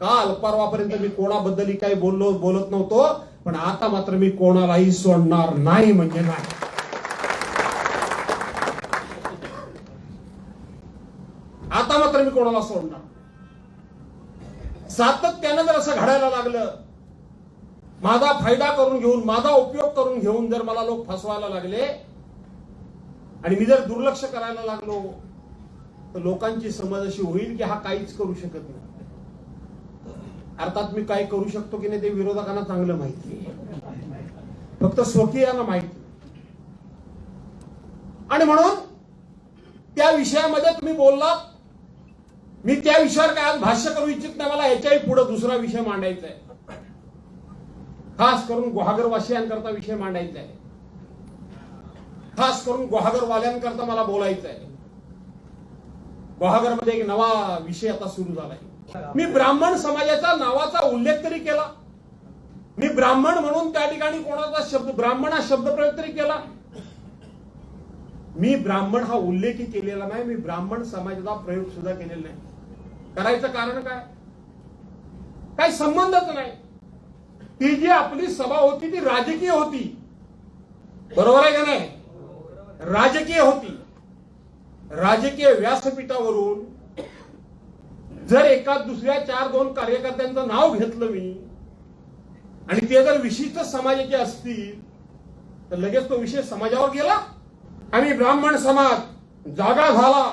काल परवापर्यंत मी कोणाबद्दलही काही बोलत नव्हतो, पण आता मात्र मी कोणालाही सोडणार नाही म्हणजे नाही. आता मात्र मी कोणाला सोडणार. सातत्यानं जर असं घडायला लागलं, माझा फायदा करून घेऊन, माझा उपयोग करून घेऊन जर मला लोक फसवायला लागले आणि मी जर दुर्लक्ष करायला लागलो, तर लोकांची समज अशी होईल की हा काहीच करू शकत नाही. अर्थात मी काय करू शकतो की नाही ते विरोधकांना चांगलं माहिती आहे, फक्त स्वकीयांना माहिती. आणि म्हणून त्या विषयामध्ये तुम्ही बोललात, मी त्या विषयावर काय आज भाष्य करू इच्छित नाही. मला याच्याही पुढे दुसरा विषय मांडायचा आहे, खास करून गुहागरवासियांकरता विषय मांडायचा आहे, खास करून गुहागरवाल्यांकरता मला बोलायचं आहे. गुहागरमध्ये एक नवा विषय आता सुरू झालाय. मी ब्राह्मण समाजाचा नावाचा उल्लेख तरी केला, मी ब्राह्मण म्हणून त्या ठिकाणी कोणाचा शब्द ब्राह्मण हा शब्द प्रयोग तरी केला. मी ब्राह्मण हा उल्लेखही केलेला नाही, मी ब्राह्मण समाजाचा प्रयोग सुद्धा केलेला नाही. करायचं कारण काय? काही संबंधच नाही. ती जी आपली सभा होती ती राजकीय होती, बरोबर आहे का नाही? राजकीय होती. राजकीय व्यासपीठावरून जर एका दुसऱ्या 4-2 कार्यकर्त्यांचं नाव घेतलं मी आणि ते जर विशिष्ट समाजाचे असतील तर लगेच तो विषय समाजावर गेला. आणि ब्राह्मण समाज जागा झाला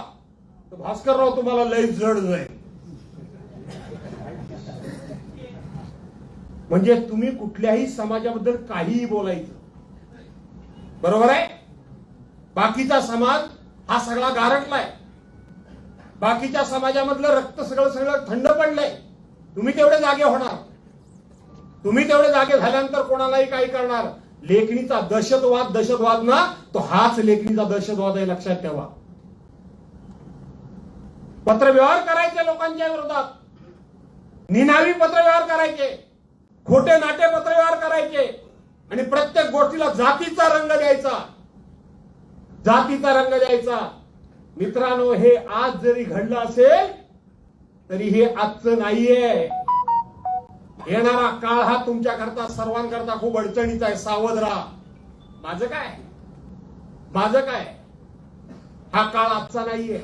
तर भास्करराव तुम्हाला लय जड जाईल. म्हणजे तुम्ही कुठल्याही समाजाबद्दल काहीही बोलायचं, बरोबर आहे? बाकीचा समाज हा सगळा गारटलाय, बाकीच्या समाजामधलं रक्त सगळं थंड पडलंय. तुम्ही तेवढे जागे होणार, तुम्ही तेवढे जागे झाल्यानंतर कोणालाही काही करणार. लेखणीचा दहशतवाद ना, तो हाच लेखणीचा दहशतवाद आहे, लक्षात ठेवा. पत्रव्यवहार करायचे लोकांच्या विरोधात, निनावी पत्रव्यवहार करायचे, खोटे नाटे पत्रव्यवहार करायचे आणि प्रत्येक गोष्टीला जातीचा रंग द्यायचा, जातीचा रंग द्यायचा. मित्रांनो, हे आज जरी घडलं असेल तरी हे आजचं नाहीये. येणारा काळ हा तुमच्याकरता सर्वांकरता खूप अडचणीचा आहे, सावध राहा. माझं काय, हा काळ आजचा नाहीये.